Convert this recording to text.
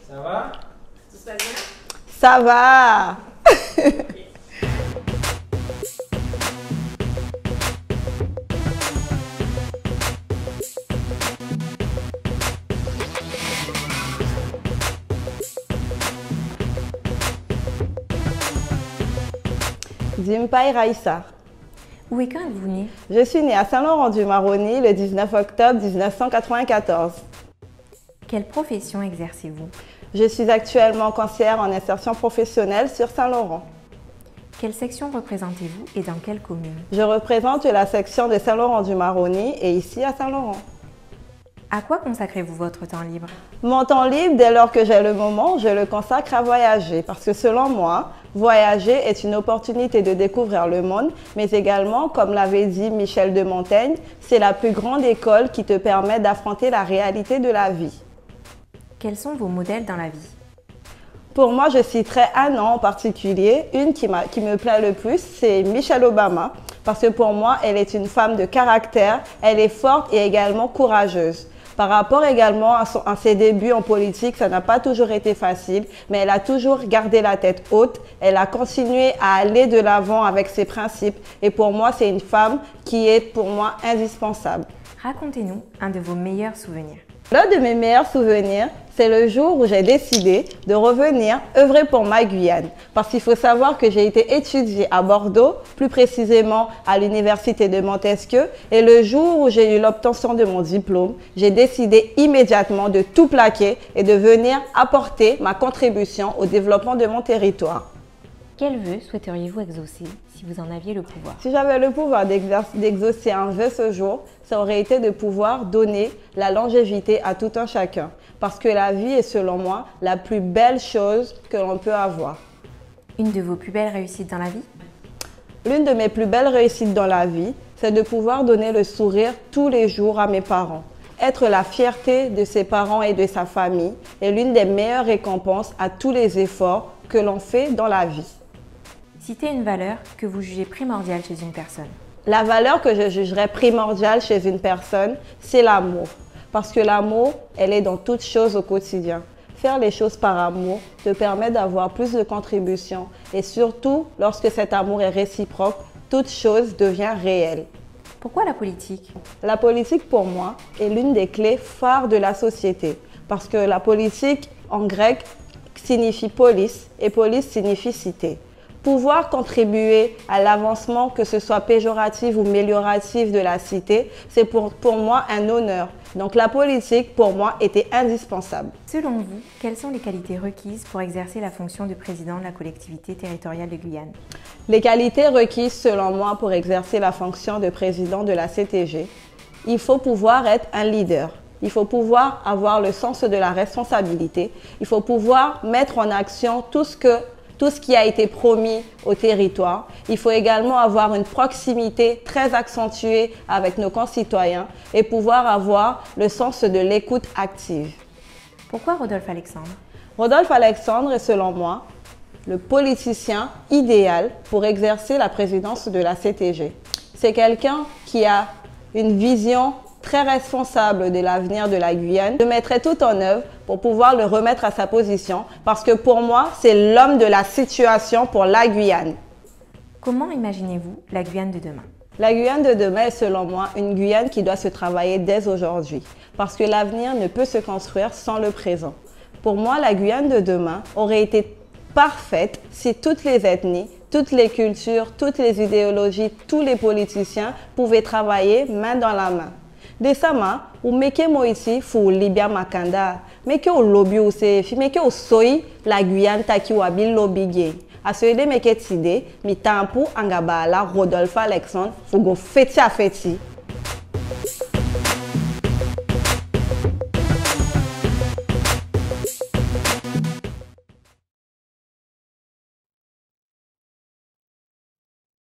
Ça va? Tout se passe bien? Ça va. Dimpaï Raïssa. Où et quand êtes-vous né? Je suis née à Saint-Laurent-du-Maroni le 19 octobre 1994. Quelle profession exercez-vous? Je suis actuellement conseillère en insertion professionnelle sur Saint-Laurent. Quelle section représentez-vous et dans quelle commune? Je représente la section de Saint-Laurent-du-Maroni et ici à Saint-Laurent. À quoi consacrez-vous votre temps libre? Mon temps libre, dès lors que j'ai le moment, je le consacre à voyager parce que selon moi, voyager est une opportunité de découvrir le monde, mais également, comme l'avait dit Michel de Montaigne, c'est la plus grande école qui te permet d'affronter la réalité de la vie. Quels sont vos modèles dans la vie? Pour moi, je citerai un nom en particulier. Une qui me plaît le plus, c'est Michelle Obama, parce que pour moi, elle est une femme de caractère, elle est forte et également courageuse. Par rapport également à ses débuts en politique, ça n'a pas toujours été facile, mais elle a toujours gardé la tête haute. Elle a continué à aller de l'avant avec ses principes. Et pour moi, c'est une femme qui est pour moi indispensable. Racontez-nous un de vos meilleurs souvenirs. L'un de mes meilleurs souvenirs, c'est le jour où j'ai décidé de revenir œuvrer pour ma Guyane. Parce qu'il faut savoir que j'ai été étudier à Bordeaux, plus précisément à l'université de Montesquieu. Et le jour où j'ai eu l'obtention de mon diplôme, j'ai décidé immédiatement de tout plaquer et de venir apporter ma contribution au développement de mon territoire. Quel vœu souhaiteriez-vous exaucer si vous en aviez le pouvoir? Si j'avais le pouvoir d'exaucer un vœu ce jour, ça aurait été de pouvoir donner la longévité à tout un chacun. Parce que la vie est, selon moi, la plus belle chose que l'on peut avoir. Une de vos plus belles réussites dans la vie? L'une de mes plus belles réussites dans la vie, c'est de pouvoir donner le sourire tous les jours à mes parents. Être la fierté de ses parents et de sa famille est l'une des meilleures récompenses à tous les efforts que l'on fait dans la vie. Citez une valeur que vous jugez primordiale chez une personne. La valeur que je jugerais primordiale chez une personne, c'est l'amour. Parce que l'amour, elle est dans toutes choses au quotidien. Faire les choses par amour te permet d'avoir plus de contributions. Et surtout, lorsque cet amour est réciproque, toute chose devient réelle. Pourquoi la politique? La politique, pour moi, est l'une des clés phares de la société. Parce que la politique, en grec, signifie polis et polis signifie cité. Pouvoir contribuer à l'avancement, que ce soit péjoratif ou amélioratif de la cité, c'est pour moi un honneur. Donc la politique, pour moi, était indispensable. Selon vous, quelles sont les qualités requises pour exercer la fonction de président de la collectivité territoriale de Guyane? Les qualités requises, selon moi, pour exercer la fonction de président de la CTG, il faut pouvoir être un leader. Il faut pouvoir avoir le sens de la responsabilité. Il faut pouvoir mettre en action tout ce qui a été promis au territoire. Il faut également avoir une proximité très accentuée avec nos concitoyens et pouvoir avoir le sens de l'écoute active. Pourquoi Rodolphe Alexandre? Rodolphe Alexandre est, selon moi, le politicien idéal pour exercer la présidence de la CTG. C'est quelqu'un qui a une vision très responsable de l'avenir de la Guyane. Je mettrai tout en œuvre pour pouvoir le remettre à sa position parce que pour moi, c'est l'homme de la situation pour la Guyane. Comment imaginez-vous la Guyane de demain? La Guyane de demain est, selon moi, une Guyane qui doit se travailler dès aujourd'hui parce que l'avenir ne peut se construire sans le présent. Pour moi, la Guyane de demain aurait été parfaite si toutes les ethnies, toutes les cultures, toutes les idéologies, tous les politiciens pouvaient travailler main dans la main. Desama, ou meke mo ici, fou Libya Makanda, meke o lobby ou sefi, meke o soy la Guyane taki wabil lobby gay. A soyede meke tide, mi tampu angabala Rodolphe Alexandre, fugo feti a feti.